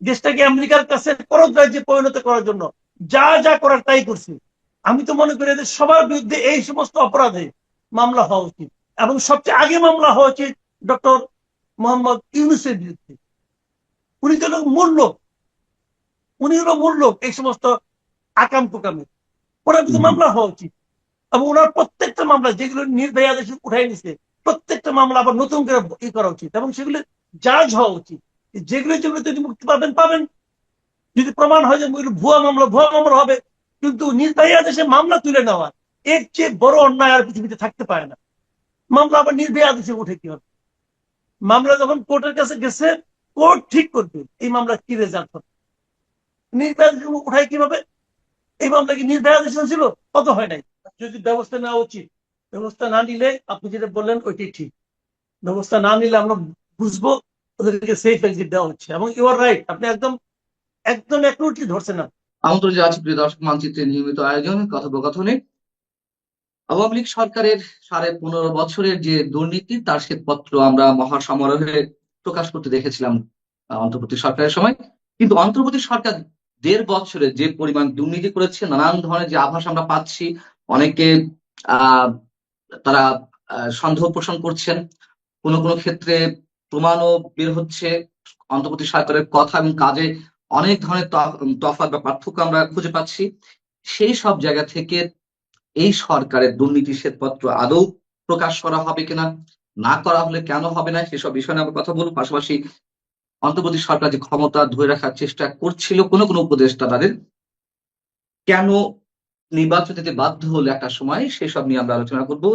দেশটাকে আমেরিকার কাছে পরত রাজ্যে পরিণত করার জন্য যা যা করার তাই করছে। আমি তো মনে করি এদের সবার বিরুদ্ধে এই সমস্ত অপরাধে মামলা হওয়া উচিত, এবং সবচেয়ে আগে মামলা হওয়া উচিত ডক্টর মোহাম্মদ ইউনূসের বিরুদ্ধে। উনি তো মূল লোক, উনি হলো মূল লোক এই সমস্ত আকাম কুকামে। ওনার বিরুদ্ধে মামলা হওয়া উচিত, এবং ওনার প্রত্যেকটা মামলা যেগুলো নির্ভয়া দেশে উঠাই নিছে প্রত্যেকটা মামলা আবার নতুন করে ই করা উচিত, এবং সেগুলো জাজ হওয়া উচিত। যেগুলো যেগুলো যদি মুক্তি পাবেন পাবেন, যদি প্রমাণ হয় যে ভুয়া মামলা ভুয়া মামলা হবে। কিন্তু নির্ভয়া দেশে মামলা তুলে নেওয়া, এর চেয়ে বড় অন্যায় আর পৃথিবীতে থাকতে পারে না। মামলা আবার নির্ভয়া দেশে উঠে কি হবে? মামলা যখন কোর্টের কাছে গেছে, কোর্ট ঠিক করবে এই মামলা কি রেজাল্ট হবে। নির্ভয়া দেশে উঠায় কিভাবে? এই মামলা কি নির্ভয়া দেশে ছিল? কত হয় নাই। যদি ব্যবস্থা নেওয়া উচিত, ব্যবস্থা না নিলে আপনি যেটা বললেন ওইটাই ঠিক। ব্যবস্থা না নিলে আমরা বুঝবো ওদেরকে সেফ এক্সিট দেওয়া হচ্ছে। এবং ইউ আর রাইট, আপনি একদম একদম অ্যাকুরেটলি ধরছেন না। আমন্ত্রণ জানাচ্ছি প্রিয় দর্শক, মানচিত্রের নিয়মিত আয়োজন কথোপকথনে। আওয়ামী লীগ সরকারের 15.5 বছরের যে দুর্নীতি তার শ্বেতপত্র আমরা মহাসমারোহে প্রকাশ করতে দেখেছিলাম অন্তর্বর্তী সরকারের সময়। কিন্তু অন্তর্বর্তী সরকার 1.5 বছরে যে পরিমাণ দুর্নীতি করেছে, নানান ধরনের যে আভাস আমরা পাচ্ছি, অনেকে আহ তারা সন্দেহ পোষণ করছেন, কোনো কোনো ক্ষেত্রে প্রমাণও বের হচ্ছে। অন্তর্বর্তী সরকারের কথা এবং কাজে অনেক ধরনের তফাৎ বা পার্থক্য আমরা খুঁজে পাচ্ছি। সেই সব জায়গা থেকে এই সরকারের দুর্নীতি শ্বেতপত্র আদৌ প্রকাশ করা হবে কিনা, না করা হলে কেন হবে না, সেসব বিষয় নিয়ে আমরা কথা বলবো। পাশাপাশি অন্তর্বর্তী সরকার যে ক্ষমতা ধরে রাখার চেষ্টা করছিল কোনো কোনো উপদেষ্টা তাদের, কেন নির্বাচন দিতে বাধ্য হলো একটা সময়, সেসব নিয়ে আমরা আলোচনা করবো।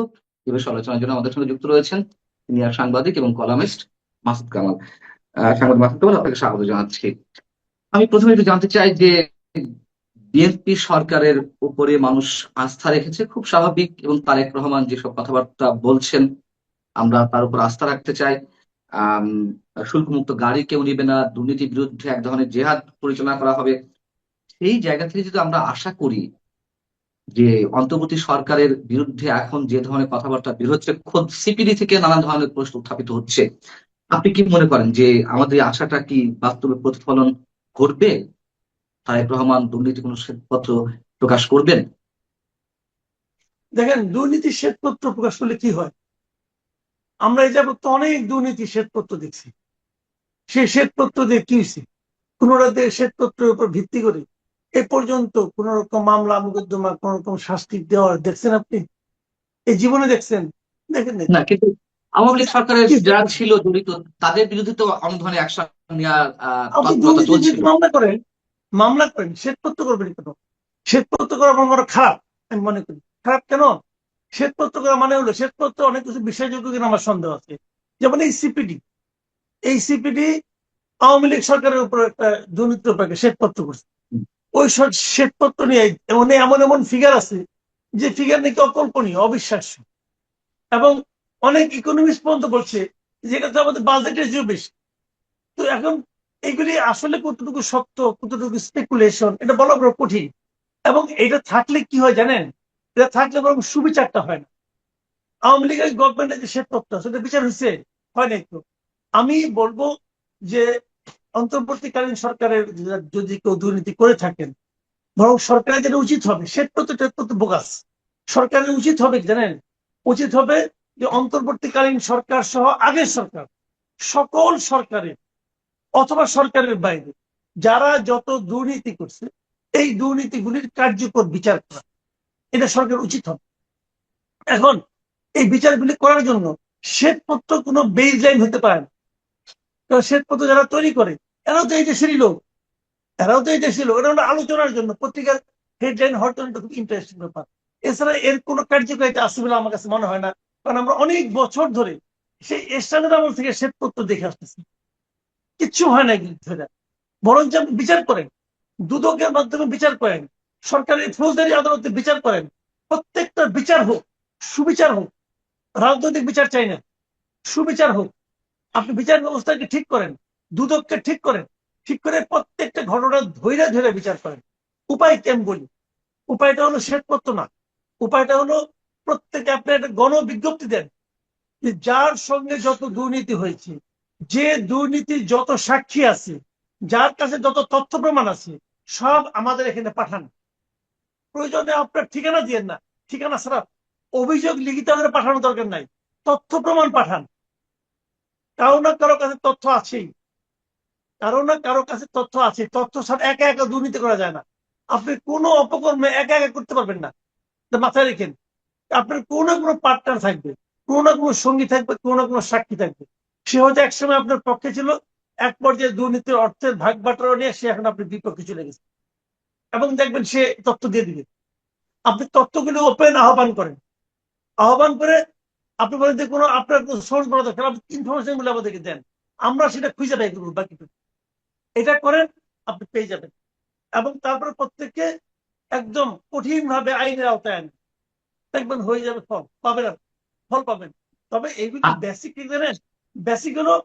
এ বিষয়ে আলোচনার জন্য আমাদের সঙ্গে যুক্ত রয়েছেন সিনিয়র সাংবাদিক এবং কলামিস্ট মাসুদ কামাল। সাংবাদিক মাসুদ কামাল, আপনাকে স্বাগত জানাচ্ছি। আমি প্রথমে একটু জানতে চাই যে বিএনপি সরকারের উপরে মানুষ আস্থা রেখেছে, খুব স্বাভাবিক, এবং তারেক রহমান যেসব কথাবার্তা বলছেন আমরা তার উপর আস্থা রাখতে চাই। আহ শুল্ক মুক্ত গাড়ি কেউ নিবে না, দুর্নীতির বিরুদ্ধে এক ধরনের জেহাদ পরিচালনা করা হবে। সেই জায়গা থেকে যদি আমরা আশা করি যে অন্তর্বর্তী সরকারের বিরুদ্ধে এখন যে ধরনের কথাবার্তা বের হচ্ছে, খোদ সিপিডি থেকে নানা ধরনের প্রশ্ন উত্থাপিত হচ্ছে, আপনি কি মনে করেন যে আমাদের এই আশাটা কি বাস্তবে প্রতিফলন ঘটবে? তারেক রহমান দুর্নীতি কোনো শ্বেতপত্র প্রকাশ করবেন? দেখেন, দুর্নীতির শ্বেতপত্র প্রকাশ করলে কি হয়? আমরা এই যাবত অনেক দুর্নীতি শ্বেতপত্র দেখছি। সেই শ্বেতপত্র দিয়ে কি হয়েছে? কোনোটাতে শ্বেতপত্রের উপর ভিত্তি করে এ পর্যন্ত কোন রকম মামলা মোকদ্দমা কোন রকম শাস্তি দেওয়ার দেখছেন আপনি? এই জীবনে দেখছেন? দেখেন নাই না, তো। কিন্তু আওয়ামী লীগ সরকারের কি যারা ছিল জড়িত তাদের বিরুদ্ধে তো অনেক ধরনের অ্যাকশন নেওয়ার আপনি তৎপরতা দুর্নীতির চলছিল। বিরুদ্ধে মামলা করেন, মামলা করেন, শ্বেতপত্র করবেন কেন? শ্বেতপত্র করা আমার বড় খারাপ আমি মনে করি। খারাপ কেন? শ্বেতপত্র করা মানে হলো শ্বেতপত্র অনেক কিছু বিশ্বাসযোগ্য কিনা আমার সন্দেহ আছে। যেমন এই সিপিডি, এই সিপিডি আওয়ামী লীগ সরকারের উপর একটা দুর্নীতির উপর একটা শ্বেতপত্র করছে। ওই সব শ্বেতপত্র নিয়ে এমন এমন এমন ফিগার আছে যে ফিগার নাকি অকল্পনীয়, অবিশ্বাস্য। এবং অনেক ইকোনমিক্স পর্যন্ত বলছে যে এটা তো আমাদের বাজেটের চেয়েও বেশি। তো এখন এইগুলি আসলে কতটুকু সত্য কতটুকু স্পেকুলেশন এটা বলা বড় কঠিন। এবং এটা থাকলে কি হয় জানেন? এটা থাকলে বরং সুবিচারটা হয় না। আওয়ামী লীগের গভর্নমেন্টের যে শ্বেতপত্র সেটা বিচার হয়েছে? হয় নাই তো। আমি বলবো যে অন্তর্বর্তীকালীন সরকারের যদি কেউ দুর্নীতি করে থাকেন, বরং সরকারের যেটা উচিত হবে, শ্বেতপত্র টেতপত্র বোগাস। সরকারের উচিত হবে কি জানেন? উচিত হবে যে অন্তর্বর্তীকালীন সরকার সহ আগের সরকার, সকল সরকারের অথবা সরকারের বাইরে যারা যত দুর্নীতি করছে এই দুর্নীতিগুলির কার্যকর বিচার করা, এটা সরকার উচিত হবে। এখন এই বিচারগুলি করার জন্য শ্বেতপত্র কোনো বেজ লাইন হতে পারে না। কারণ শ্বেতপত্র যারা তৈরি করে এরাও তো এই দেশেরই লোক, এরাও তো এই দেশের লোক। এটা হলো আলোচনার জন্য, পত্রিকার হেডলাইন হওয়ার জন্য খুব ইন্টারেস্টিং ব্যাপার। এছাড়া এর কোনো কার্যকারিতা আছে বলে আমার কাছে মনে হয় না। কারণ আমরা অনেক বছর ধরে সেই এরশাদের আমল থেকে শ্বেতপত্র দেখে আসতেছি, কিচ্ছু হয় না কিন্তু সেটা। বরঞ্চ আপনি বিচার করেন, দুদকের মাধ্যমে বিচার করেন, সরকারি ফৌজদারি আদালতে বিচার করেন, প্রত্যেকটা বিচার হোক, সুবিচার হোক। রাজনৈতিক বিচার চাই না, সুবিচার হোক। আপনি বিচার ব্যবস্থাকে ঠিক করেন, দুদককে ঠিক করেন, ঠিক করে প্রত্যেকটা ঘটনা ধৈর্য ধরে বিচার করেন। উপায় কেমন বলি? উপায়টা হলো শ্বেতপত্র না। উপায়টা হলো প্রত্যেকে আপনি একটা গণ বিজ্ঞপ্তি দেন যে যার সঙ্গে যত দুর্নীতি হয়েছে, যে দুর্নীতির যত সাক্ষী আছে, যার কাছে যত তথ্য প্রমাণ আছে সব আমাদের এখানে পাঠান। প্রয়োজনে আপনার ঠিকানা দিয়েন না, ঠিকানা ছাড়া অভিযোগ লিখিত আকারে পাঠানোর দরকার নাই, তথ্য প্রমাণ পাঠান। কারো না কারো কাছে তথ্য আছেই, কারো না কারো কাছে তথ্য আছে। তথ্য ছাড়া একা একা দুর্নীতি করা যায় না। আপনি কোনো অপকর্মে একা একা করতে পারবেন না, এটা মাথায় রেখেন। আপনার কোনো না কোনো পার্টনার থাকবে, কোনো না কোনো সঙ্গী থাকবে, কোনো না কোনো সাক্ষী থাকবে। সে হয়তো একসময় আপনার পক্ষে ছিল, এক পর্যায়ে দুর্নীতির অর্থের ভাগ বাটোয়ারা নিয়ে সে এখন আপনার বিপক্ষে চলে গেছে, এবং দেখবেন সে তথ্য দিয়ে দিবে। আপনি তথ্যগুলো ওপেন আহ্বান করেন, আহ্বান করে আপনি বলেন যে কোনো আপনার সোর্স বলা দরকার, আপনি ইনফরমেশন গুলো আমাদেরকে দেন, আমরা সেটা খুঁজে পাই করবো বাকিটুকু। এটা করেন, আপনি পেয়ে যাবেন। এবং তারপরে প্রত্যেককে একদম কঠিন ভাবে আইনের আওতায় আনেন, দেখবেন হয়ে যাবে, ফল পাবেন, ফল পাবেন। তবে এইগুলি আ- বেসিক কি জানেন? বেসিক হলো,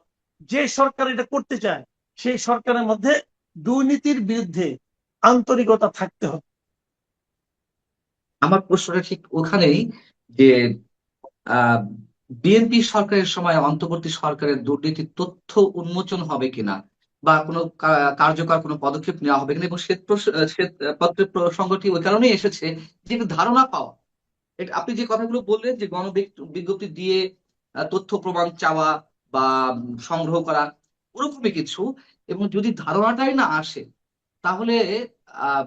যে সরকার এটা করতে চায় সেই সরকারের মধ্যে দুর্নীতির বিরুদ্ধে আন্তরিকতা থাকতে হবে। আমার প্রশ্নটা ঠিক ওখানেই, যে আহ বিএনপি সরকারের সময় অন্তর্বর্তী সরকারের দুর্নীতির তথ্য উন্মোচন হবে কিনা, বা কোনো কার্যকর কোনো পদক্ষেপ নেওয়া হবে কিনা, এবং শ্বেতপত্রের প্রসঙ্গটি ওই কারণেই এসেছে যে একটু ধারণা পাওয়া। আপনি যে কথাগুলো বললেন যে বিজ্ঞপ্তি দিয়ে তথ্য প্রমাণ চাওয়া বা সংগ্রহ করা, ওরকমই কিছু। এবং যদি ধারণাটাই না আসে, তাহলে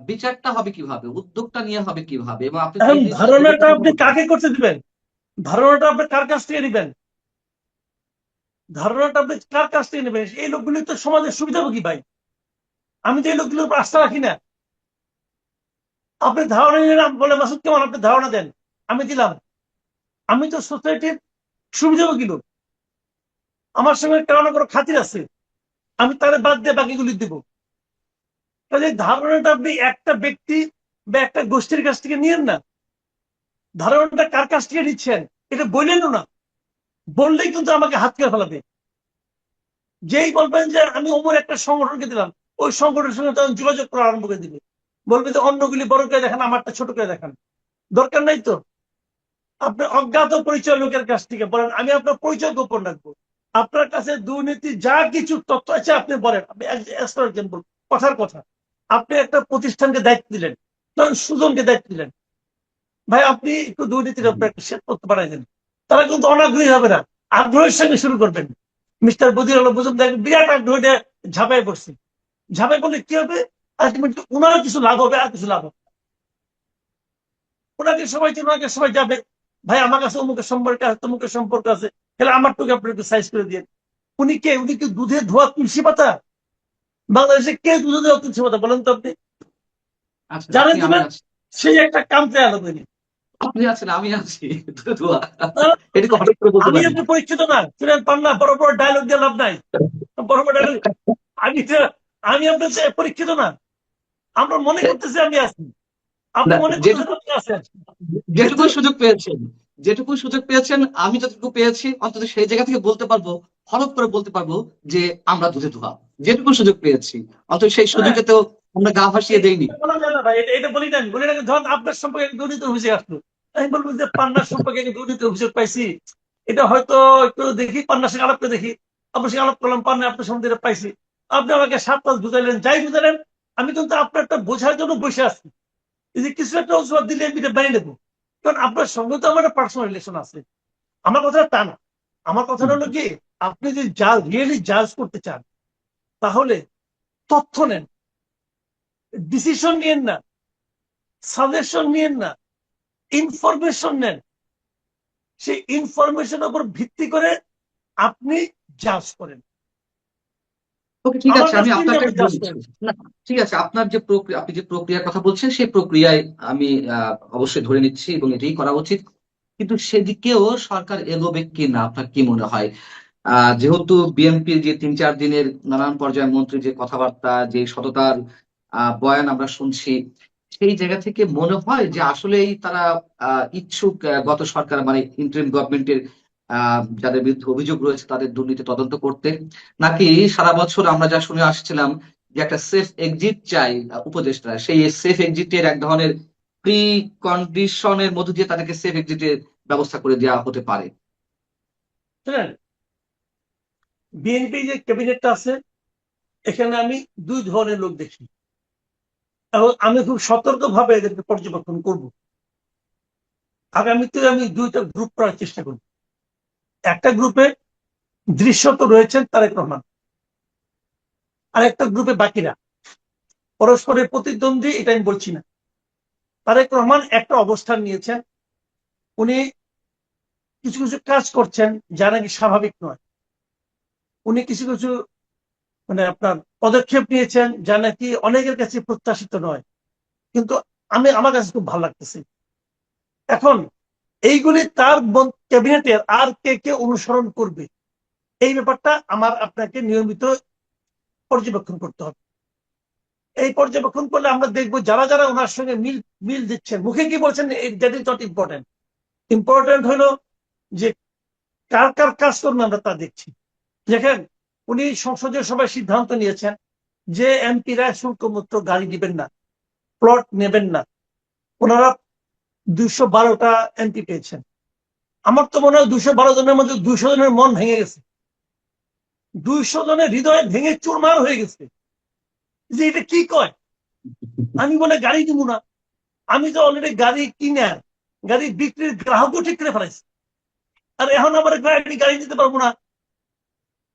বিচারটা হবে কিভাবে, উদ্যোগটা নিয়ে হবে কিভাবে, এবং আপনি যে এখন জিনিসটা ধারণাটা উদ্যোগের কথা আপনি বলছেন। কাকে করতে দিবেন? ধারণাটা আপনি কার কাছ থেকে নেবেন? ধারণাটা আপনি কার কাছ থেকে নেবেন? এই লোকগুলি তো সমাজের সুবিধাভোগী ভাই। আমি তো এই লোকগুলোর উপর আস্থা রাখি না। আপনি ধারণা নিলেন, বলে মাসুদ কেমন আপনি ধারণা দেন, আমি দিলাম। আমি তো সোসাইটির সুবিধাভোগী লোক, আমার সঙ্গে কারো না কারো খাতির আছে, আমি তাহলে বাদ দিয়ে বাকিগুলি দিব। তাহলে ধারণাটা আপনি একটা ব্যক্তি বা একটা গোষ্ঠীর কাছ থেকে নিয়েন না, ধারণাটা কার কাছ থেকে নিচ্ছেন এটা বললেনও না। বললেই কিন্তু আমাকে হাত করে ফেলাবে। যেই বলবেন যে আমি অমর একটা সংগঠনকে দিলাম, ওই সংগঠনের সঙ্গে তখন যোগাযোগ করা আরম্ভ করে দিবে, বলবে যে অন্যগুলি বড় করে দেখান, আমারটা ছোট করে দেখান। দরকার নাই তো। আপনি অজ্ঞাত পরিচয় লোকের কাছ থেকে বলেন, আমি আপনার পরিচয় গোপন রাখবো। আপনার কাছে দুর্নীতি যা কিছু তথ্য আছে আপনি বলেন, আপনি এক্সাম্পল, কথার কথা। আপনি একটা প্রতিষ্ঠানকে দায়িত্ব দিলেন, ধরেন সুজনকে দায়িত্ব দিলেন, ভাই আপনি একটু দুর্নীতির উপরে একটা শ্বেত পত্র বানাই দেন। তারা কিন্তু অনাগ্রহী হবে না, আগ্রহের সঙ্গে শুরু করবেন। মিস্টার বদির আলম বুঝুন দেখেন বিরাট আগ্রহ ঝাঁপাই পড়ছে। ঝাঁপাই পড়লে কি হবে? আলটিমেটলি ওনার কিছু লাভ হবে, আর কিছু লাভ হবে। ওনাকে সবাই চেনে, ওনাকে সবাই যাবে, ভাই আমার কাছে অমুকের সম্পর্ক আছে, তমুকের সম্পর্ক আছে, তাহলে আমার টুকু আপনি একটু সাইজ করে দিয়ে। উনি কে? উনি কি দুধে ধোয়া তুলসী পাতা? বাংলাদেশে কে দুধে ধোয়া তুলসী পাতা বলেন তো আপনি? আচ্ছা, জানেন আপনি, আমি দিবেন, আছি। সেই একটা কামতে আলো তৈরি। আপনি আছেন, আমি আছি। ধোয়া। এটাকে হঠাৎ করে বলতে আমি পারি। আপনি পরীক্ষিত না, শুনেন পান না, বড় বড় ডায়লগ দিয়ে লাভ নাই। বড় বড় ডায়লগ, আমি আমি আপনার চেয়ে পরীক্ষিত না। আমরা মনে করতেছি আমি আছি, আপনি না, মনে করতেছেন আপনি আছেন, কিন্তু যেটুকু সুযোগ পেয়েছেন, যেটুকু সুযোগ পেয়েছেন, আমি যতটুকু পেয়েছি অন্তত সেই জায়গা থেকে বলতে পারবো, হলফ করে বলতে পারবো যে আমরা দুধে ধোয়া। যেটুকু সুযোগ পেয়েছি, অন্তত সেই হ্যাঁ, সুযোগে তো আমরা গা ভাসিয়ে দেইনি। এটা বলা যায় না ভাই, এটা বলি না, আমি বলি না। ধরুন আপনার সম্পর্কে একটা দুর্নীতি অভিযোগ আসলো, আমি বলবো যে পান্নার সম্পর্কে একটা দুর্নীতি অভিযোগ পাইছি, এটা হয়তো একটু দেখি, পান্নার সঙ্গে আলাপ করে দেখি। আপনার সঙ্গে আলাপ করলাম, পান্না আপনার সম্বন্ধে এটা পাইছি, আপনি আমাকে 7 মাস বুঝাইলেন, যাই বুঝালেন, আমি কিন্তু আপনারটা বোঝার জন্য বসে আছি। এই যে কিছু একটা অজুহাত দিলে আমি এটা মেনে নেবো, কারণ আপনার সঙ্গে তো আমার একটা পার্সোনাল রিলেশন আছে। আমার কথাটা তা না। আমার কথাটা হলো কি, আপনি যদি রিয়েলি জাজ করতে চান, তাহলে তথ্য নেন, ডিসিশন নিয়েন না, সাজেশন নিয়েন না, ইনফরমেশন নেন। সেই ইনফরমেশনের উপর ভিত্তি করে আপনি জাজ করেন। ওকে, ঠিক আমার আছে, কাছ আমি থেকে আপনারটাই আপনি ধরে জাজ নিচ্ছি। করেন। না, ঠিক আছে, আপনার যে প্রক্রিয়া, আপনি যে প্রক্রিয়ার কথা বলছেন সেই প্রক্রিয়ায় আমি অবশ্যই ধরে নিচ্ছি, এবং এটাই করা উচিত। কিন্তু সেদিকেও সরকার এগোবে কি না, আপনার কি মনে হয়? যেহেতু বিএনপির যে 3-4 দিনের নানান পর্যায়ে মন্ত্রী যে কথাবার্তা, যে সততার বয়ান আমরা শুনছি, সেই জায়গা থেকে মনে হয় যে আসলেই তারা ইচ্ছুক গত সরকার মানে ইন্টারিম গভর্নমেন্টের যাদের বিরুদ্ধে অভিযোগ রয়েছে তাদের দুর্নীতি তদন্ত করতে, নাকি সারা বছর আমরা যা শুনে আসছিলাম যে একটা সেফ এক্সিট চাই উপদেষ্টা, সেই সেফ এক্সিটের এক ধরনের প্রি কন্ডিশনের মধ্য দিয়ে তাদেরকে সেফ এক্সিটের ব্যবস্থা করে দেওয়া হতে পারে। শুনেন, বিএনপি যে ক্যাবিনেটটা আছে, এখানে আমি দুই ধরনের লোক দেখি এবং আমি খুব সতর্কভাবে এদেরকে পর্যবেক্ষণ করব। আগামীতে আমি দুইটা গ্রুপ করার চেষ্টা করব। একটা গ্রুপে দৃশ্যত রয়েছেন তারেক রহমান, আর একটা গ্রুপে বাকিরা পরস্পরের প্রতিদ্বন্দ্বী, এটা আমি বলছি না। তারেক রহমান একটা অবস্থান নিয়েছেন, উনি কিছু কিছু কাজ করছেন যা নাকি স্বাভাবিক নয়। উনি কিছু কিছু মানে আপনার পদক্ষেপ নিয়েছেন যা নাকি অনেকের কাছে প্রত্যাশিত নয়, কিন্তু আমার কাছে খুব ভালো লাগতেছে। এখন এইগুলি তার ক্যাবিনেটের আর কে কে অনুসরণ করবে, এই ব্যাপারটা আমার আপনাকে নিয়মিত পর্যবেক্ষণ করতে হবে। এই পর্যবেক্ষণ করলে আমরা দেখবো যারা যারা ওনার সঙ্গে মিল মিল দিচ্ছেন, মুখে কি বলছেন that is not important. Important হলো যে কার কার কাজ করবে আমরা তা দেখছি। দেখেন, উনি সংসদীয় সভায় সিদ্ধান্ত নিয়েছেন যে এমপিরা শুল্কমুক্ত গাড়ি দিবেন না, প্লট নেবেন না। ওনারা 212টা এমপি পেয়েছেন। আমার তো মনে হয় 212 জনের মধ্যে 200 জনের মন ভেঙে গেছে, 200 জনের হৃদয় ভেঙে চুরমার হয়ে গেছে যে এটা কি কয়, আমি বলে গাড়ি দিব না। আমি তো অলরেডি গাড়ি কিনে গাড়ি বিক্রির গ্রাহকও ঠিক করে ফেলাইছি, আর এখন আমার আমি গাড়ি দিতে পারবো না।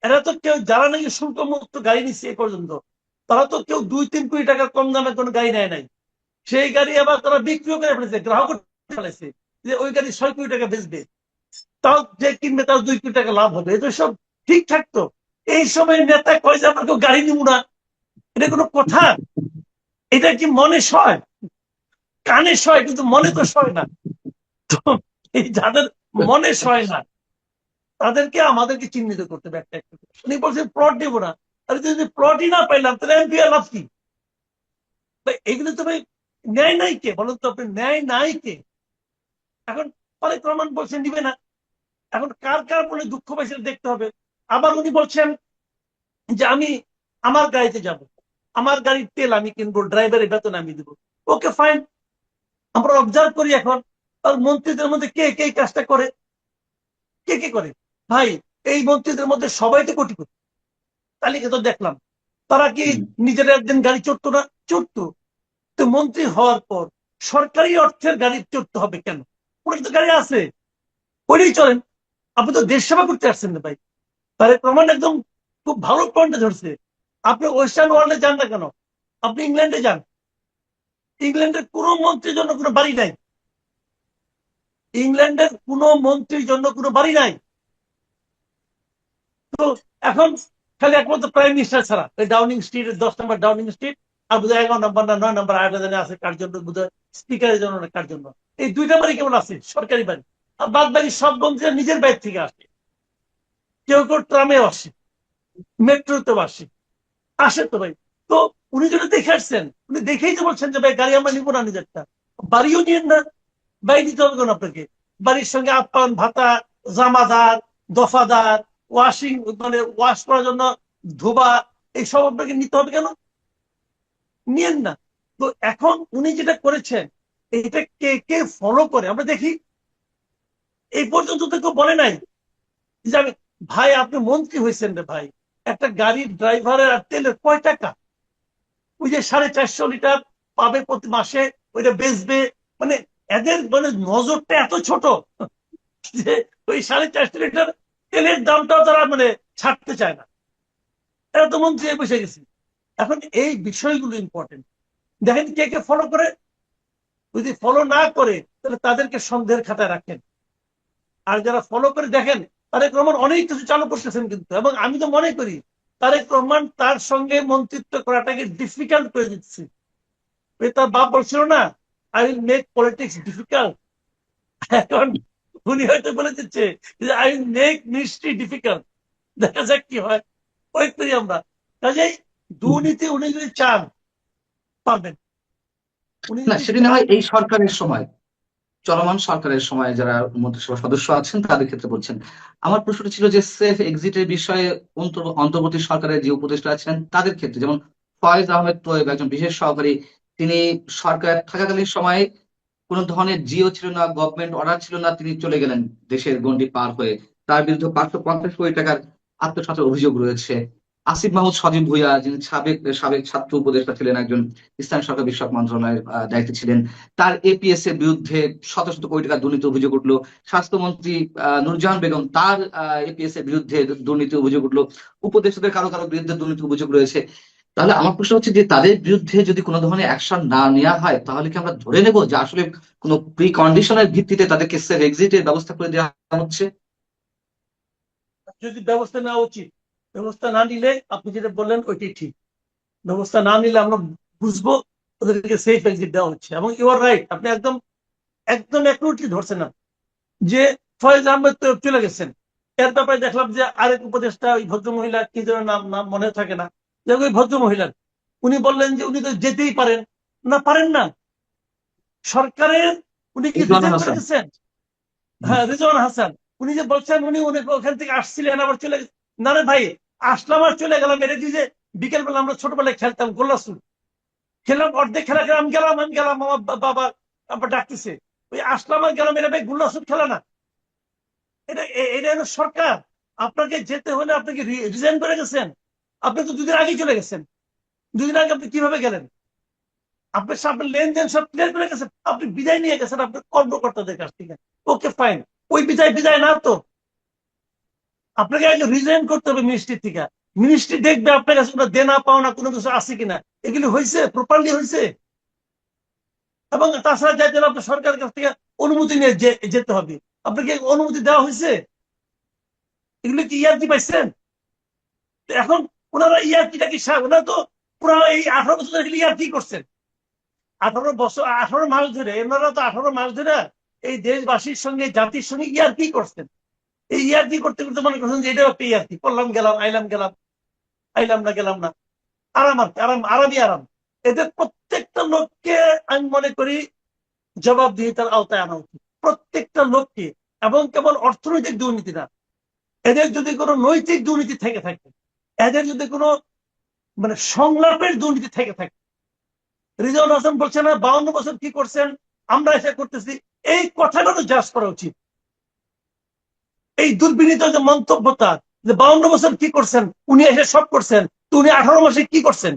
এরা তো কেউ, যারা নাকি শুল্ক মুক্ত গাড়ি নিচ্ছে এ পর্যন্ত, তারা তো কেউ 2-3 কোটি টাকার কম দামে কোনো গাড়ি নেয় নাই। সেই গাড়ি আবার তারা বিক্রিও করে ফেলেছে, গ্রাহকও ফেলেছে যে ওই গাড়ি 6 কোটি টাকা বেচবে, তাও যে কিনবে তাও 2 কোটি টাকা লাভ হবে। এটা সব ঠিক থাকতো। এই সময় নেতা কয় যে আমরা কেউ গাড়ি নিব না, এটা কোনো কথা? এটা কি মনে সয়? কানে সয় কিন্তু মনে তো সয় না। তো এই যাদের মনে সয় না তাদেরকে আমাদেরকে চিহ্নিত করতে হবে একটা একটা করে। উনি বলছেন প্লট দেবো না, তাহলে যদি প্লটই না পাইলাম তাহলে এমপি আর লাভ কি? এগুলো তো ভাই ন্যায় নাই কে বলুন তো, আপনি ন্যায় নাই কে? এখন তারেক রহমান বলছেন দিবে না, এখন কার কার মনে দুঃখ পাইছে দেখতে হবে। আবার উনি বলছেন যে আমি আমার গাড়িতে যাব, আমার গাড়ির তেল আমি কিনবো, ড্রাইভারের বেতন আমি দিব। ওকে ফাইন, আমরা অবজার্ভ করি এখন আর মন্ত্রীদের মধ্যে কে কে কাজটা করে, কে কে করে। ভাই, এই মন্ত্রীদের মধ্যে সবাই তো কোটিপতি, তালিকা তো দেখলাম। তারা কি নিজের একদিন গাড়ি চড়তো না? চড়তো। তো মন্ত্রী হওয়ার পর সরকারি অর্থের গাড়ি চড়তে হবে কেন? ওনার তো গাড়ি আছে, ওইটাই চলেন। আপনি তো দেশ সেবা করতে আসছেন না ভাই। তারেক রহমান একদম খুব ভালো পয়েন্টে ধরছে। আপনি ওয়েস্টার্ন ওয়ার্ল্ডে যান না কেন, আপনি ইংল্যান্ডে যান। ইংল্যান্ডের কোনো মন্ত্রীর জন্য কোনো বাড়ি নাই, ইংল্যান্ডের কোনো মন্ত্রীর জন্য কোনো বাড়ি নাই। তো এখন খালি একমাত্র প্রাইম মিনিস্টার ছাড়া ওই ডাউনিং স্ট্রিট, 10 নম্বর ডাউনিং স্ট্রিট, আর বোধহয় 11 নম্বর না 9 নম্বর আরেকটা জানে আছে কার জন্য, বোধহয় স্পিকারের জন্য না কার জন্য। এই দুইটা বাড়ি কেমন আছে সরকারি বাড়ি, আর বাদ বাকি সব মন্ত্রীরা নিজের বাইর থেকে আসে। কেউ কেউ ট্রামে আসে, মেট্রোতে আসে, আসে তো ভাই। তো উনি যেটা দেখে আসছেন, উনি দেখেই তো বলছেন যে ভাই গাড়ি আমরা নিবো না নিজেরটা। বাড়িও নিয়েন না, বাড়ি দিতে হবে কেন আপনাকে? বাড়ির সঙ্গে আপ্যায়ন ভাতা, জামাদার, দফাদার, ওয়াশিং মানে ওয়াশ করার জন্য ধোবা, এই সব আপনাকে নিতে হবে কেন? নিয়েন না। তো এখন উনি যেটা করেছেন, এটা কে কে ফলো করে আমরা দেখি। এই পর্যন্ত তো কেউ বলে নাই যে আমি, ভাই আপনি মন্ত্রী হয়েছেন রে ভাই, একটা গাড়ির ড্রাইভারের আর তেলের কয় টাকা? ওই যে 450 লিটার পাবে প্রতি মাসে, ওইটা বেচবে। মানে এদের মানে নজরটা এত ছোট যে ওই 450 লিটার তেলের দামটাও তারা মানে ছাড়তে চায় না। এরা তো মন্ত্রী বসে গেছে। এখন এই বিষয়গুলো ইম্পর্টেন্ট। দেখেন কে কে ফলো করে, যদি ফলো না করে তাহলে তাদেরকে সন্দেহের খাতায় রাখেন। আর যারা ফলো করে দেখেন, তারেক রহমান অনেক কিছু চালু করতেছেন কিন্তু, এবং আমি তো মনে করি তারেক রহমান তার সঙ্গে মন্ত্রিত্ব করাটাকে ডিফিকাল্ট করে দিচ্ছে। তার বাপ বলছিল না, I will make politics difficult. এখন উনি হয়তো বলে দিচ্ছে যে I will make ministry difficult. দেখা যাক কি হয়, ওয়েট করি আমরা। কাজেই দুর্নীতি উনি যদি চান পারবেন, উনি না, যদি সেটি না চান। হয় এই সরকারের সময়, চলমান সরকারের সময় যারা মন্ত্রিসভার সদস্য আছেন তাদের ক্ষেত্রে বলছেন। আমার প্রশ্নটা ছিল যে সেফ এক্সিটের বিষয়ে অন্তর্বর্তী সরকারের যে উপদেষ্টা আছেন তাদের ক্ষেত্রে, যেমন ফয়েজ আহমেদ তোয়েব একজন বিশেষ সহকারী, তিনি সরকার থাকাকালীন সময়ে কোন ধরনের জিও ছিল না, গভর্নমেন্ট অর্ডার ছিল না, তিনি চলে গেলেন দেশের গন্ডি পার হয়ে। তার বিরুদ্ধে 550 কোটি টাকার আত্মসাতের অভিযোগ রয়েছে। আসিফ মাহমুদ সজীব ভুঁইয়া, যিনি সাবেক সাবেক ছাত্র উপদেষ্টা ছিলেন, একজন স্থানীয় সরকার বিষয়ক মন্ত্রণালয়ের দায়িত্বে ছিলেন, তার এপিএস এর বিরুদ্ধে শত শত কোটি টাকা দুর্নীতি অভিযোগ উঠলো। স্বাস্থ্যমন্ত্রী নুরজাহান বেগম, তার এপিএস এর বিরুদ্ধে দুর্নীতি অভিযোগ উঠলো। উপদেষ্টাদের কারো কারো বিরুদ্ধে দুর্নীতি অভিযোগ রয়েছে। তাহলে আমার প্রশ্ন হচ্ছে যে তাদের বিরুদ্ধে যদি কোনো ধরনের অ্যাকশন না নেওয়া হয়, তাহলে কি আমরা ধরে নেব যে আসলে কোনো প্রি কন্ডিশনের ভিত্তিতে তাদেরকে সেফ এক্সিটের ব্যবস্থা করে দেওয়া হচ্ছে? যদি ব্যবস্থা নেওয়া উচিত, ব্যবস্থা না নিলে আপনি যেটা বললেন ওইটাই ঠিক। ব্যবস্থা না নিলে আমরা বুঝবো ওদেরকে সেফ এক্সিট দেওয়া হচ্ছে। এবং ইউ আর রাইট, আপনি একদম একদম অ্যাকুরেটলি ধরছেন না যে ফয়েজ আহমেদ তো চলে গেছেন, এর ব্যাপারে দেখলাম যে আরেক উপদেষ্টা, ওই ভদ্র মহিলা, কি যেন নাম নাম মনে থাকে না, যে ওই ভদ্র মহিলার, উনি বললেন যে উনি তো যেতেই পারেন। না, পারেন না। সরকারের উনি কি রিজওয়ানা রিজাইন করে হাসান। গেছেন? হুম। হ্যাঁ, রিজওয়ান হাসান। উনি যে বলছেন উনি উনি ওখান থেকে আসছিলেন আবার চলে গেছেন। না রে ভাই, আসলাম আর চলে গেলাম, এটা কি যে বিকেলবেলা আমরা ছোটবেলায় খেলতাম গোল্লাছুট খেললাম, অর্ধেক খেলা খেলাম, আমি গেলাম, আমার বাবা আবার ডাকতেছে, ওই আসলাম আর গেলাম, এটা ভাই গোল্লাছুট খেলা না। এটা হলো সরকার। আপনাকে যেতে হলে আপনাকে রিজাইন করে গেছেন। আপনি তো দুদিন আগেই চলে গেছেন। দুদিন আগে আপনি কিভাবে গেলেন? আপনার সামনে লেনদেন সব ক্লিয়ার করে গেছেন, আপনি বিদায় নিয়ে গেছেন আপনার কর্মকর্তাদের কাছ থেকে। ওকে ফাইন, ওই বিদায় বিদায় না তো। আপনাকে আগে রিজাইন করতে হবে মিনিস্ট্রি থেকে। মিনিস্ট্রি দেখবে আপনার কাছে কোনো দেনা পাওনা কোনো কিছু আছে কিনা, এগুলি হয়েছে, প্রপারলি হয়েছে। এবং তাছাড়া যাইতে হলে আপনার সরকারের কাছ থেকে অনুমতি নিয়ে যেতে হবে। আপনাকে অনুমতি দেওয়া হয়েছে? এগুলো কি ইয়ার্কি পাইছেন? এখন ওনারা ইয়ার্কিটা কি, ওনারা তো পুরো এই 18 বছর ধরে ইয়ার্কি করছেন। 18 বছর, 18 মাস ধরে, ওনারা তো 18 মাস ধরে এই দেশবাসীর সঙ্গে, জাতির সঙ্গে ইয়ার্কি করছেন। এই ইয়ার্কি করতে করতে মনে করছেন যে এটাও একটা ইয়ার্কি, করলাম গেলাম, আইলাম গেলাম, আইলাম না গেলাম না। আরাম আর কি, আরাম, আরামই আরাম। এদের প্রত্যেকটা লোককে আমি মনে করি জবাবদিহিতার আওতায় আনা উচিত, প্রত্যেকটা লোককে। এবং কেবল অর্থনৈতিক দুর্নীতি না, এদের যদি কোনো নৈতিক দুর্নীতি থেকে থাকে, এদের যদি কোনো মানে সংলাপের দুর্নীতি থেকে থাকে। রিজওয়ান হাসান বলছে না 52 বছর কি করছেন, আমরা এসে করতেছি, এই কথাগুলো জাজ করা উচিত। এই দুর্বিনীত যে মন্তব্যতা, যে 52 বছর কি করছেন, উনি এসে সব করছেন, তো উনি 18 মাসে কি করছেন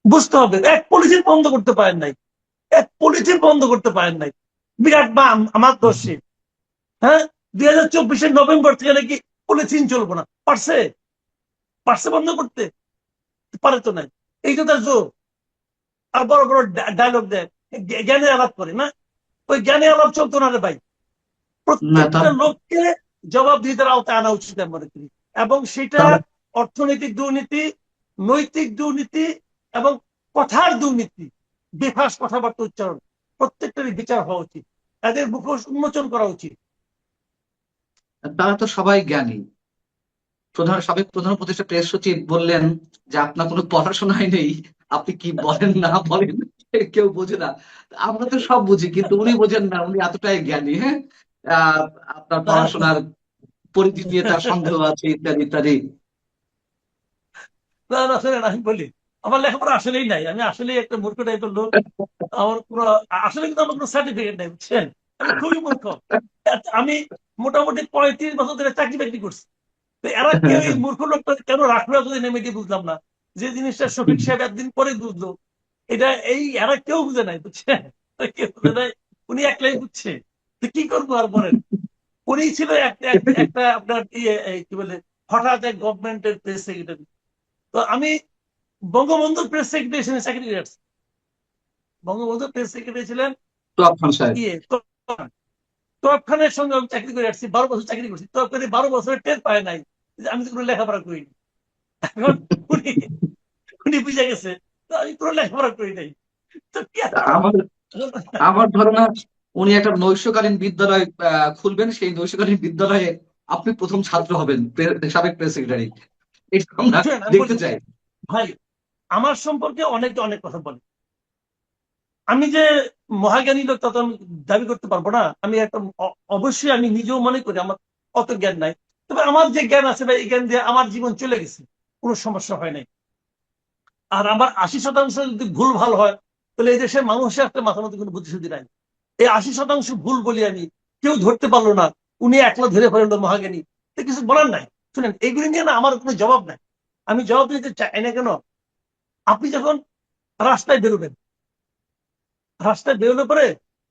বুঝতে হবে। এক পলিথিন বন্ধ করতে পারেন নাই, এক পলিথিন বন্ধ করতে পারেন নাই। বিরাট বা আমার দোষী। হ্যাঁ, 2024-এর নভেম্বর থেকে নাকি পলিথিন চলবো না, পারছে? পারছে বন্ধ করতে? পারে তো নাই। এই তো তার জোর। আর বড় বড় ডায়লগ দেয়, জ্ঞানে আলাপ করে না, ওই জ্ঞানে আলাপ চলতো না রে ভাই। না, তার প্রত্যেকটা লোককে জবাবদিহিতার আওতায় আনা উচিত আমি মনে করি। এবং সেটা তার অর্থনৈতিক দুর্নীতি, নৈতিক দুর্নীতি এবং কথার দুর্নীতি, বেফাস কথাবার্তা উচ্চারণ, প্রত্যেকটারই বিচার হওয়া উচিত। এদের মুখোশ উন্মোচন করা উচিত। তারা তো সবাই জ্ঞানী। সাবেক প্রধান উপদেষ্টা প্রেস সচিব বললেন যে আপনার কোনো পড়াশোনাই নেই, আপনি কি বলেন না বলেন কেউ বোঝে না। আমরা তো সব বুঝি, কিন্তু উনি বোঝেন না, উনি এতটাই জ্ঞানী। হ্যাঁ, আহ, আপনার পড়াশোনার পরিধি নিয়ে তার সন্দেহ আছে, ইত্যাদি ইত্যাদি। না না, শোনেন আমি বলি, আমার লেখাপড়া আসলেই নাই, আমি আসলেই একটা মূর্খ টাইপের লোক। আমার পুরো, আসলে কিন্তু আমার কোনো সার্টিফিকেট নেই, বুঝছেন? আমি খুবই মূর্খ। আমি মোটামুটি 35 বছর ধরে চাকরি বাকরি করছি। তো এরা কেউ এই মূর্খ লোকটা কেন রাখলো এতদিন, আমি এটি বুঝলাম না। যে জিনিসটা শফিক সাহেব একদিন পরে বুঝলো, এটা এই এরা কেউ বুঝে নাই, বুঝছেন? কেউ বুঝে নাই, উনি একলাই বুঝছে। তো কি করবো আর বলেন। উনি ছিল একটা আপনার ইয়ে, কি বলে, হঠাৎ এক গভর্নমেন্টের প্রেস সেক্রেটারি। তো আমি বঙ্গবন্ধুর প্রেস সেক্রেটারি চাকরি করে আসছি। বঙ্গবন্ধুর প্রেস সেক্রেটারি ছিলেন তো খান সাহেব। ইয়ে তোয়াব খানের সঙ্গে আমি চাকরি করে আসছি, 12 বছর চাকরি করছি। তোয়াব খান 12 বছরের টের পায় নাই যে আমি তো কোনো লেখাপড়া করিনি। এখন উনি উনি বুঝে গেছে তো আমি কোনো লেখাপড়া করি নাই। তো কি আর করার? আমার আমার ধারণা উনি একটা নৈশকালীন বিদ্যালয় খুলবেন, সেই নৈশকালীন বিদ্যালয়ে আপনি প্রথম ছাত্র হবেন, সাবেক প্রেস সেক্রেটারি। এটা আমরা শুনেন, আমি দেখতে বলি চাই। ভাই, আমার সম্পর্কে অনেকে অনেক কথা বলে। আমি যে মহাজ্ঞানী লোক তা তো আমি দাবি করতে পারবো না। আমি একটা অবশ্যই আমি নিজেও মনে করি আমার অত জ্ঞান নাই। তবে আমার যে জ্ঞান আছে ভাই, এই জ্ঞান দিয়ে আমার জীবন চলে গেছে, কোনো সমস্যা হয় নাই। আর আমার 80% যদি ভুল ভাল হয়, তাহলে এই দেশের মানুষের একটা মাথার মধ্যে কোনো বুদ্ধিশুদ্ধি নাই। এই 80% ভুল বলি আমি, কেউ ধরতে পারলো না, উনি একলা ধরে ফেললো মহাজ্ঞানী, তো কিছু বলার নাই। শুনেন, এইগুলি নিয়ে না আমার কোনো জবাব নাই। আমি জবাব দিতে চাই না কেন, আপনি যখন রাস্তায় বেরোবেন, রাস্তায় বেরোলে পরে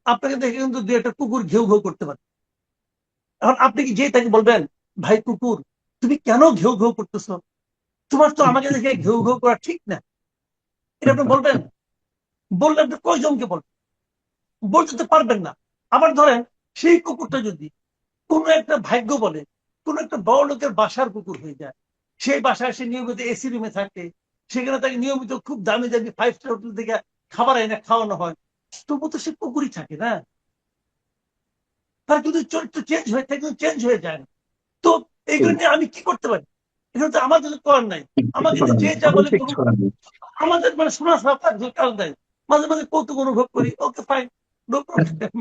আপনাকে দেখে কিন্তু দু একটা কুকুর ঘেউ ঘেউ করতে পারে। এখন আপনি কি যেই তাকে বলবেন, ভাই কুকুর তুমি কেন ঘেউ ঘেউ করতেছো, তোমার তো আমাকে দেখে ঘেউ ঘেউ করা ঠিক না, এটা আপনি বলবেন? বললে আপনি কয়জনকে বলবেন? বলতে তো পারবেন না। আবার ধরেন সেই কুকুরটা যদি কোন একটা ভাগ্য বলে কোন একটা বড় লোকের বাসার কুকুর হয়ে যায়, সেই বাসায় সে নিয়মিত এসি রুমে থাকে, সেখানে তাকে নিয়মিত খুব দামি দামি 5 স্টার হোটেল থেকে খাবার এনে খাওয়ানো হয়, তবু তো সে কুকুরই থাকে না। তার কিন্তু চরিত্র চেঞ্জ হয়ে থাকে, চেঞ্জ হয়ে যায় না। তো এইগুলো নিয়ে আমি কি করতে পারি? এগুলো তো আমার কিছু করার নাই। কিছু আমাকে করার যে নেই, যা বলে অবশ্যই কিছু করুক, করার নেই। আমাদের মানে শোনা ছাড়া তার কাজ নাই। মাঝে মাঝে কৌতুক অনুভব করি, ওকে ফাইন, নো প্রবলেম।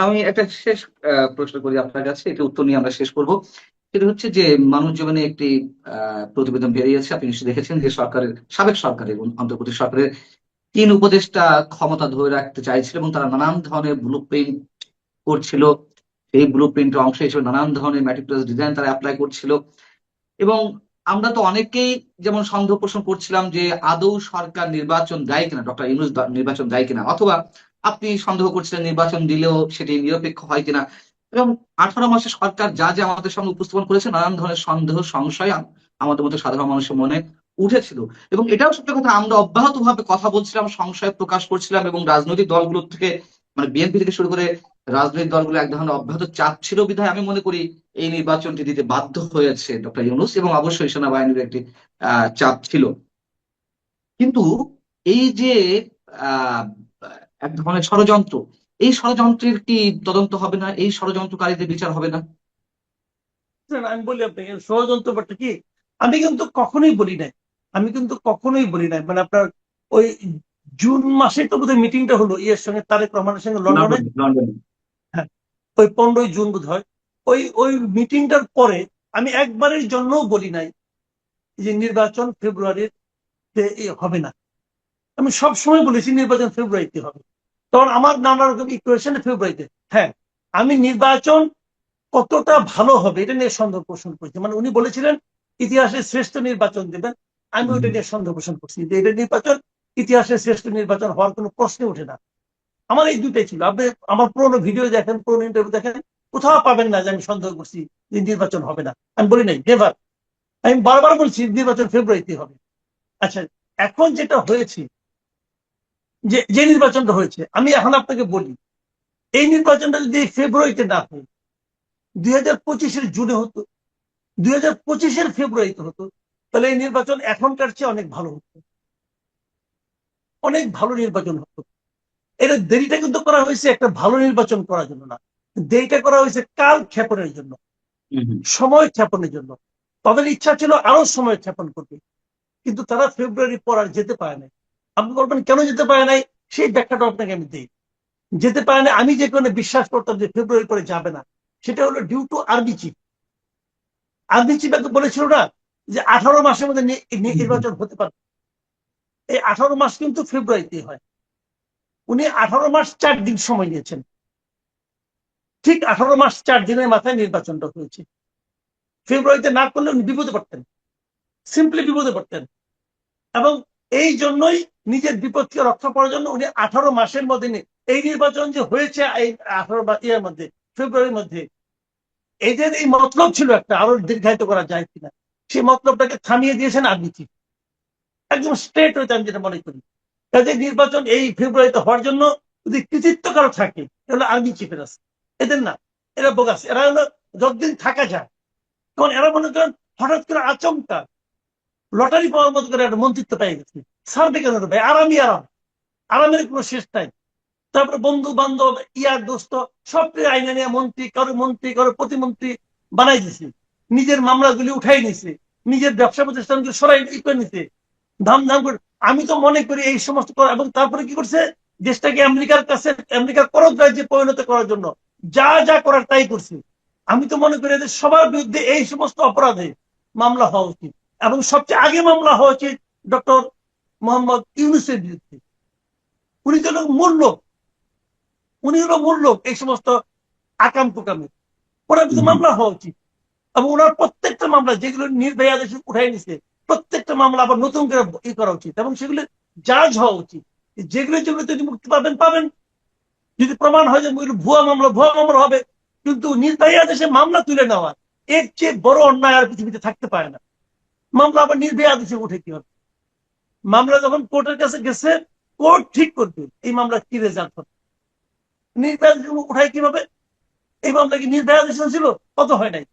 আমি একটা শেষ প্রশ্ন করি আপনার কাছে, এটা উত্তর নিয়ে আমরা শেষ করব। সেটা হচ্ছে যে মানুষ জীবনে একটি প্রতিবেদন বেরিয়েছে, আপনি নিশ্চয়ই দেখেছেন, যে সরকারের, সাবেক সরকারের এবং অন্তর্বর্তী সরকারের 3 উপদেষ্টা ক্ষমতা ধরে রাখতে চাইছিল এবং তারা নানান ধরনের ব্লু প্রিন্ট করছিল। এই ব্লু প্রিন্টের অংশ হিসেবে নানান ধরনের ম্যাটিকুলাস ডিজাইন তারা অ্যাপ্লাই করছিল। এবং আমরা তো অনেকেই যেমন সন্দেহ পোষণ করছিলাম যে আদৌ সরকার নির্বাচন দেয় কিনা, ডক্টর ইউনূস নির্বাচন দেয় কিনা, অথবা আপনি সন্দেহ করছিলেন নির্বাচন দিলেও সেটি নিরপেক্ষ হয় কিনা। এবং 18 মাসে সরকার যা যা আমাদের সামনে উপস্থাপন করেছে, নানান ধরনের সন্দেহ সংশয় আমাদের মতো সাধারণ মানুষের মনে উঠেছিল। এবং এটাও সত্য কথা, আমরা অব্যাহত ভাবে কথা বলছিলাম, সংশয় প্রকাশ করছিলাম, এবং রাজনৈতিক দলগুলোর থেকে, মানে বিএনপি থেকে শুরু করে রাজনৈতিক দলগুলো এক ধরনের অব্যাহত চাপ ছিল বিধায় আমি মনে করি এই নির্বাচনটি দিতে বাধ্য হয়েছে ডক্টর ইউনূস, এবং অবশ্যই সেনাবাহিনীর একটি চাপ ছিল। কিন্তু এই যে আহ এক ধরনের ষড়যন্ত্র, এই ষড়যন্ত্রের কি তদন্ত হবে না? এই ষড়যন্ত্রকারীদের বিচার হবে না? আমি বলি আপনাকে ষড়যন্ত্র ব্যাপারটা কি, আমি কিন্তু কখনোই বলি নাই, আমি কিন্তু কখনোই বলি নাই, মানে আপনার ওই জুন মাসে তো বোধহয় মিটিংটা হলো ইয়ের সঙ্গে, তারেক রহমানের সঙ্গে লন্ডনে। লন্ডনে, লন্ডনে। হ্যাঁ, ওই 15ই জুন বোধ হয়। ওই ওই মিটিংটার পরে আমি একবারের জন্য বলি নাই যে নির্বাচন ফেব্রুয়ারির হবে না। আমি সব সময় বলেছি নির্বাচন ফেব্রুয়ারিতে হবে। তখন আমার নানা রকম ইকুয়েশন ফেব্রুয়ারিতে। হ্যাঁ, আমি নির্বাচন কতটা ভালো হবে এটা নিয়ে সন্দেহ পোষণ করছি, মানে উনি বলেছিলেন ইতিহাসের শ্রেষ্ঠ নির্বাচন দেবেন, আমি ওইটা নিয়ে সন্দেহ পোষণ করছি যে এটা নির্বাচন ইতিহাসের শ্রেষ্ঠ নির্বাচন হওয়ার কোনো প্রশ্ন ওঠে না। আমার এই দুটাই ছিল। আপনি আমার পুরোনো ভিডিও দেখেন, পুরোনো ইন্টারভিউ দেখেন, কোথাও পাবেন না যে আমি সন্দেহ করছি যে নির্বাচন হবে না। আমি বলি নাই, নেভার। আমি বারবার বলছি নির্বাচন ফেব্রুয়ারিতে হবে। আচ্ছা, এখন যেটা হয়েছে, যে যে নির্বাচনটা হয়েছে, আমি এখন আপনাকে বলি, এই নির্বাচনটা যদি ফেব্রুয়ারিতে না হয়, 2025-এর জুনে হতো, 2025-এর ফেব্রুয়ারিতে হতো, তাহলে এই নির্বাচন এখনকার চেয়ে অনেক ভালো হতো, অনেক ভালো নির্বাচন হতো। এটা দেরিটা কিন্তু করা হয়েছে একটা ভালো নির্বাচন করার জন্য না, দেরিটা করা হয়েছে কাল ক্ষেপণের জন্য, সময় ক্ষেপণের জন্য। তাদের ইচ্ছা ছিল আরো সময় ক্ষেপণ করবে, কিন্তু তারা ফেব্রুয়ারি পর আর যেতে পারে নাই। আপনি বলবেন কেন যেতে পারে নাই, সেই ব্যাখ্যাটা আপনাকে আমি দিই। যেতে পারে না, আমি যে কোনো বিশ্বাস করতাম যে ফেব্রুয়ারি পরে যাবে না, সেটা হলো due to army chief. Army chief বলেছিল না যে 18 মাসের মধ্যে নির্বাচন হতে পারে। এই 18 মাস কিন্তু ফেব্রুয়ারিতে হয়। উনি 18 মাস 4 দিন সময় নিয়েছেন, ঠিক 18 মাস 4 দিনের মাথায় নির্বাচনটা হয়েছে। ফেব্রুয়ারিতে না করলে উনি বিপদে পড়তেন, সিম্পলি বিপদে পড়তেন। এবং এই জন্যই নিজের বিপদকে রক্ষা করার জন্য উনি 18 মাসের মধ্যে এই নির্বাচন যে হয়েছে, এই 18 মধ্যে, ফেব্রুয়ারির মধ্যে, এদের এই মতলব ছিল একটা আরো দীর্ঘায়িত করা যায় কিনা, সেই মতলবটাকে থামিয়ে দিয়েছেন আর্মি চিফ। একদম স্ট্রেট হয়েছে, আমি যেটা মনে করি। কাজে নির্বাচন এই ফেব্রুয়ারিতে হওয়ার জন্য যদি কৃতিত্ব কারো থাকে, তাহলে আর্মি চিফের আছে, এদের না। এরা বোগাস, এরা হলো যতদিন থাকা যায়। তখন এরা মনে করেন হঠাৎ করে আচমকা লটারি পাওয়ার মতো করে একটা মন্ত্রিত্ব পেয়ে গেছে, সার্ভে কেন ভাই, আরামই আরাম, আরামের কোনো শেষ নাই। তারপরে বন্ধু বান্ধব ইয়ার দোস্ত সবকে আইনে নিয়ে মন্ত্রী কারো প্রতিমন্ত্রী বানাই দিছে, নিজের মামলাগুলি উঠাই নিছে, নিজের ব্যবসা প্রতিষ্ঠানগুলি সরাই করে নিছে, ধাম ধাম করে। আমি তো মনে করি এই সমস্ত এবং তারপরে কি করছে, দেশটাকে আমেরিকার কাছে, আমেরিকার করদ রাজ্যে পরিণত করার জন্য যা যা করার তাই করছে। আমি তো মনে করি এদের সবার বিরুদ্ধে এই সমস্ত অপরাধে মামলা হওয়া উচিত, এবং সবচেয়ে আগে মামলা হওয়া উচিত ডক্টর মোহাম্মদ ইউনূসের বিরুদ্ধে। উনি তো মূল লোক, উনি হলো মূল লোক এই সমস্ত আকাম কুকামে, ওনার বিরুদ্ধে মামলা হওয়া উচিত। এবং ওনার প্রত্যেকটা মামলা যেগুলো নির্ভয়া আদেশ উঠাই নিছে প্রত্যেকটা মামলা আবার নতুন করে করা উচিত এবং সেগুলো জাজ হওয়া উচিত। যেগুলো যেগুলো তিনি মুক্তি পাবেন পাবেন, যদি প্রমাণ হয় যে ভুয়া মামলা হবে। কিন্তু নির্ভয়া আদেশে মামলা তুলে নেওয়া এর চেয়ে বড় অন্যায় আর পৃথিবীতে থাকতে পারে না। মামলা আবার নির্ভয়া আদেশে উঠে কি হবে? মামলা যখন কোর্টের কাছে গেছে, কোর্ট ঠিক করবে এই মামলা কি রেজাল্ট হবে। নির্ভয়া আদেশ উঠায় কিভাবে? এই মামলা কি নির্ভয়া আদেশ ছিল? কত হয় নাই।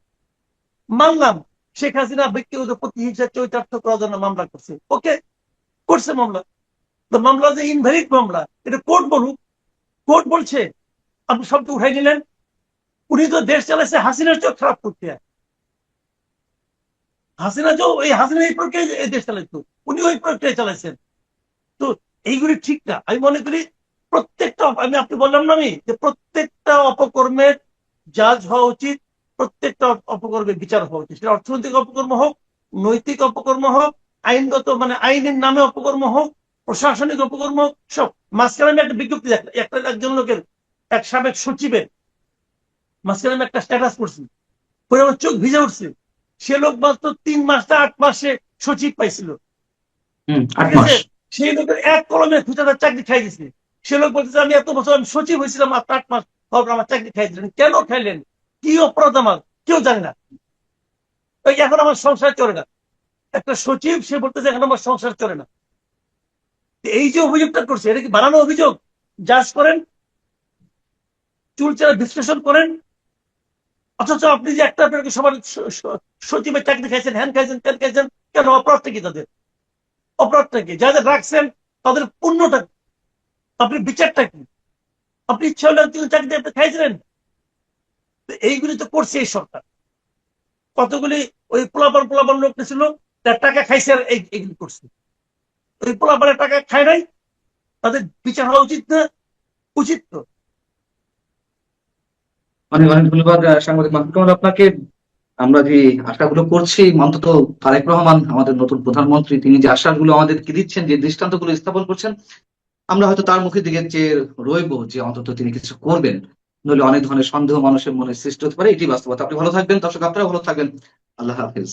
মানলাম শেখ হাসিনা ব্যক্তিগত প্রতিহিংসা চরিতার্থ করার জন্য মামলা করছে, ওকে, করছে মামলা। তো মামলা যে ইনভ্যালিড মামলা এটা কোর্ট বলুক। কোর্ট বলছে আপনি সবটা উঠাই নিলেন। উনি তো দেশ চালাইছে হাসিনার চোখ খারাপ করতে। হাসিনা এই প্রক্রিয়ায় এই দেশ চালাইতো, উনি ওই প্রক্রিয়ায় চালাইছেন। তো এইগুলি ঠিক না। আমি মনে করি প্রত্যেকটা, আপনি বললাম না আমি যে প্রত্যেকটা অপকর্মের জাজ হওয়া উচিত, প্রত্যেকটা অপকর্মের বিচার হওয়া উচিত। সেটা অর্থনৈতিক অপকর্ম হোক, নৈতিক অপকর্ম হোক, আইনগত মানে আইনের নামে অপকর্ম হোক, প্রশাসনিক অপকর্ম হোক, সব। মাঝখানে আমি একটা বিজ্ঞপ্তি একজন লোকের, এক সাবেক সচিবের মাঝখানে আমি একটা স্ট্যাটাস করছি, পরে আমার চোখ ভিজে উঠছে। সে লোক মাত্র 3 মাস না 8 মাসে সচিব পাইছিল, 8 ঠিক মাস। আছে? সেই লোকের এক কলমে খুঁটাটা চাকরি খাই দিছে। সে লোক বলতেছে আমি এত বছর আমি সচিব হয়েছিলাম, মাত্র 8 মাস আমার চাকরি খাই দিলেন। কেন খাইলেন? কি অপরাধ আমার? কেউ জানে না। এখন আমার সংসার চলে না। একটা সচিব সে বলতেছে এখন আমার সংসার চলে না। এই যে অভিযোগটা করছে এটা কি বানানো অভিযোগ? জাজ করেন, চুলচেরা বিশ্লেষণ করেন। অথচ আপনি যে একটা সবার সচিবের চাকরি খাইছেন, হ্যান খাইছেন, তেল খাইছেন, কেন? অপরাধটা কি তাদের? অপরাধটা কি? যাদের রাখছেন তাদের পুণ্যটা কি? আপনি বিচারটা কি? আপনি ইচ্ছা হলে চাকরি আপনি খাইছিলেন। এইগুলি তো করছে এই সরকার। কতগুলি ওই পোলাপান লোক ছিল, তার টাকা খাইছে আর এইগুলি করছে। ওই পোলাপানের টাকা খায় নাই, তাদের বিচার হওয়া উচিত না? উচিত তো। অনেক অনেক ধন্যবাদ সাংবাদিক মাহমুদ কামাল আপনাকে। আমরা যে আশাগুলো করছি, অন্তত তারেক রহমান আমাদের নতুন প্রধানমন্ত্রী, তিনি যে আশ্বাসগুলো আমাদেরকে দিচ্ছেন, যে দৃষ্টান্তগুলো স্থাপন করছেন, আমরা হয়তো তার মুখের দিকে চেয়ে রইবো যে অন্তত তিনি কিছু করবেন। নইলে অনেক ধরনের সন্দেহ মানুষের মনে সৃষ্টি হতে পারে, এটি বাস্তবতা। আপনি ভালো থাকবেন, দর্শক আপনারা ভালো থাকবেন। আল্লাহ হাফিজ।